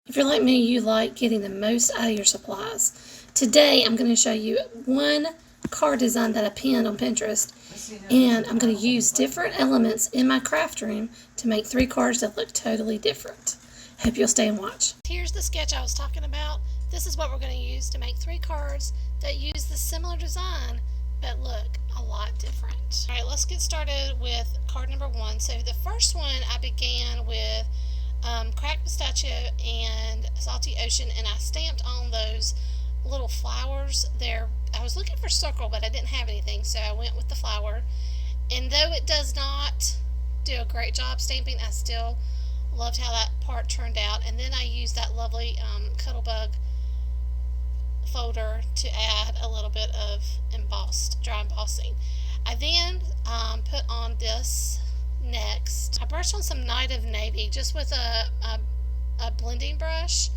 If you're like me, you like getting the most out of your supplies. Today, I'm going to show you one card design that I pinned on Pinterest, and I'm going to use different elements in my craft room to make 3 cards that look totally different. Hope you'll stay and watch. Here's the sketch I was talking about. This is what we're going to use to make 3 cards that use the similar design but look a lot different. Alright, let's get started with card number 1. So the first one I began with cracked pistachio and salty ocean, and I stamped on those little flowers there. I was looking for circle, but I didn't have anything, so I went with the flower. And though it does not do a great job stamping, I still loved how that part turned out. And then I used that lovely Cuttlebug folder to add a little bit of dry embossing. I then put on this next. I brushed on some Night of Navy just with a blending brush,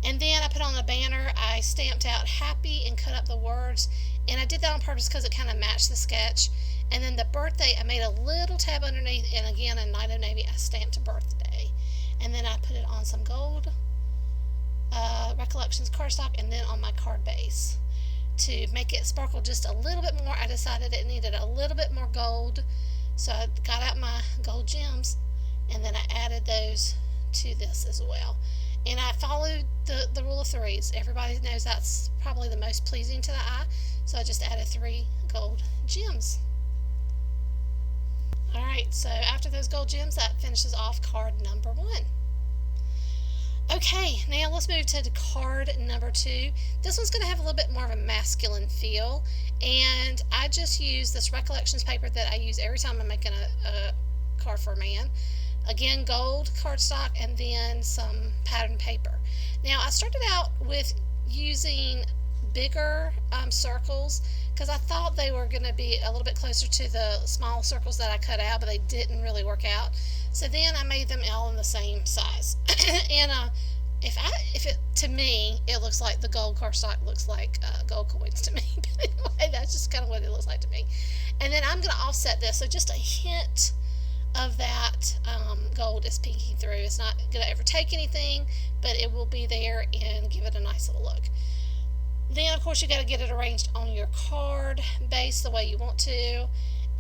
and then I put on the banner. I stamped out happy and cut up the words, and I did that on purpose because it kind of matched the sketch. And then the birthday, I made a little tab underneath, and again in Night of Navy I stamped birthday, and then I put it on some gold Recollections cardstock, and then on my card base to make it sparkle just a little bit more. I decided it needed a little bit more gold, so I got out my gold gems, and then I added those to this as well. And I followed the rule of 3s. Everybody knows that's probably the most pleasing to the eye, so I just added 3 gold gems. Alright, so after those gold gems, that finishes off card number 1. Okay, now let's move to card number 2. This one's going to have a little bit more of a masculine feel, and I just used this Recollections paper that I use every time I'm making a card for a man. Again, gold cardstock, and then some pattern paper. Now, I started out with using bigger circles because I thought they were going to be a little bit closer to the small circles that I cut out, but they didn't really work out. So then I made them all in the same size. And to me, it looks like the gold cardstock looks like gold coins to me. But anyway, that's just kind of what it looks like to me. And then I'm going to offset this, so just a hint of that gold is peeking through. It's not going to overtake anything, but it will be there and give it a nice little look. Then, of course, you got to get it arranged on your card base the way you want to,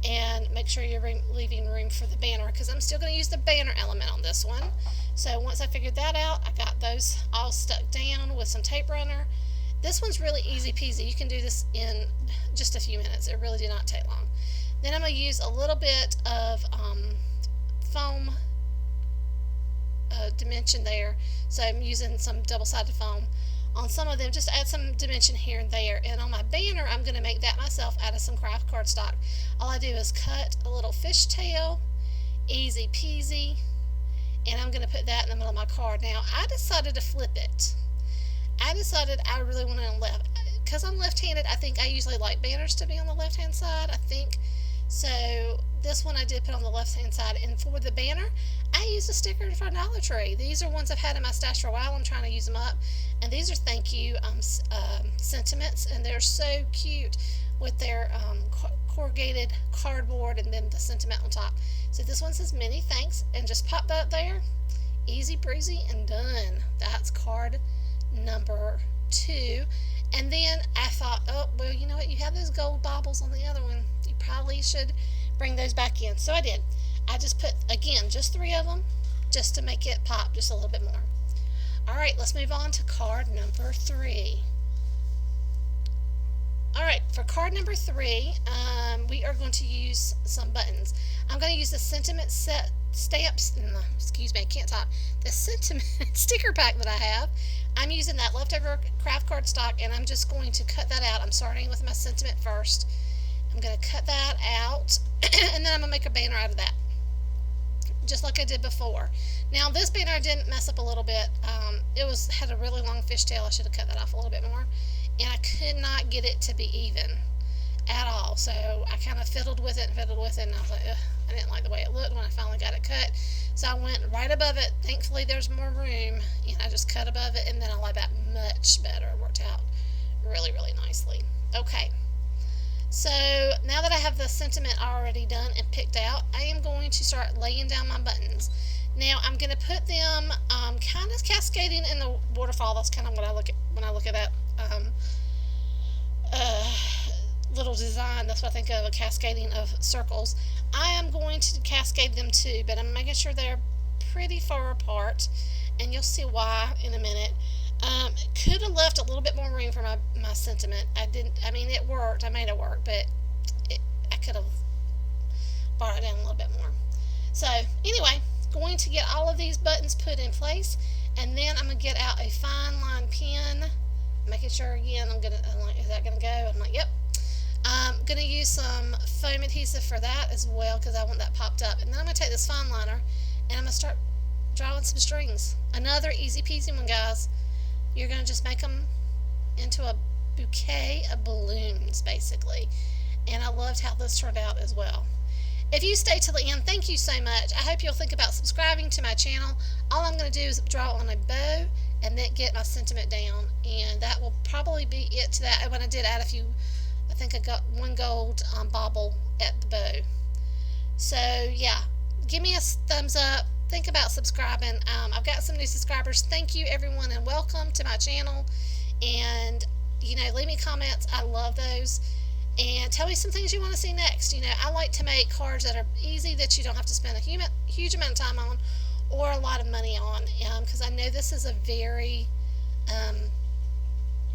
and make sure you're leaving room for the banner, because I'm still going to use the banner element on this one. So once I figured that out, I got those all stuck down with some tape runner. This one's really easy peasy. You can do this in just a few minutes. It really did not take long. Then I'm going to use a little bit of foam dimension there. So I'm using some double-sided foam on some of them, just add some dimension here and there. And on my banner, I'm going to make that myself out of some craft cardstock. All I do is cut a little fishtail, easy peasy, and I'm going to put that in the middle of my card. Now, I decided to flip it. I decided I really wanted on left. Because I'm left-handed, I think I usually like banners to be on the left-hand side, I think. So this one I did put on the left-hand side. And for the banner, I used a sticker from Dollar Tree. These are ones I've had in my stash for a while. I'm trying to use them up. And these are thank you sentiments, and they're so cute with their corrugated cardboard and then the sentiment on top. So this one says many thanks, and just pop that there. Easy breezy and done. That's card number 2. And then I thought, oh, well, you know what? You have those gold baubles on the other one. You probably should bring those back in. So I did. I just put, again, just 3 of them just to make it pop just a little bit more. Alright, let's move on to card number 3. Alright, for card number 3, we are going to use some buttons. I'm going to use the sentiment stamps, excuse me, I can't talk, the sentiment sticker pack that I have. I'm using that leftover craft cardstock, and I'm just going to cut that out. I'm starting with my sentiment first. I'm going to cut that out, and then I'm going to make a banner out of that, just like I did before. Now, this banner didn't mess up a little bit. It had a really long fishtail. I should have cut that off a little bit more, and I could not get it to be even at all. So I kind of fiddled with it, and I was like, ugh, I didn't like the way it looked when I finally got it cut. So I went right above it. Thankfully, there's more room, and I just cut above it, and then I like that much better. It worked out really, really nicely. Okay. So now that I have the sentiment already done and picked out, I am going to start laying down my buttons. Now I'm going to put them kind of cascading in the waterfall. That's kind of what I look at when I look at that uh, little design. That's what I think of, a cascading of circles. I am going to cascade them too, but I'm making sure they're pretty far apart, and you'll see why in a minute. Could have left a little bit more room for my sentiment. I didn't. I mean, it worked. I made it work, but I could have brought it down a little bit more. So anyway, going to get all of these buttons put in place, and then I'm going to get out a fine line pen, making sure again I'm like, is that going to go? I'm like, yep. I'm going to use some foam adhesive for that as well, because I want that popped up. And then I'm going to take this fine liner and I'm going to start drawing some strings. Another easy peasy one, guys. You're going to just make them into a bouquet of balloons, basically. And I loved how this turned out as well. If you stay till the end, thank you so much. I hope you'll think about subscribing to my channel. All I'm going to do is draw on a bow and then get my sentiment down, and that will probably be it to that. When I did add a few, I think I got one gold bauble at the bow. So yeah, give me a thumbs up. Think about subscribing. I've got some new subscribers. Thank you everyone, and welcome to my channel. And leave me comments. I love those. And tell me some things you want to see next. I like to make cards that are easy, that you don't have to spend a huge amount of time on or a lot of money on, because I know this is a very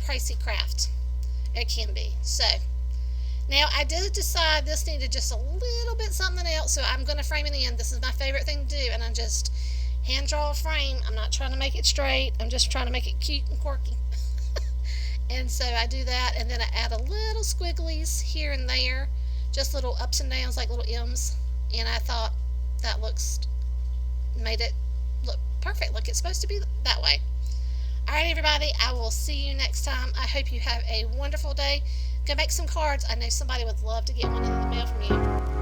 pricey craft. It can be. So now I did decide this needed just a little bit something else, so I'm going to frame it in. This is my favorite thing to do, and I just hand draw a frame. I'm not trying to make it straight. I'm just trying to make it cute and quirky. And so I do that, and then I add a little squigglies here and there, just little ups and downs like little M's, and I thought that made it look perfect, like it's supposed to be that way. Alright everybody, I will see you next time. I hope you have a wonderful day. Go make some cards. I know somebody would love to get one in the mail from you.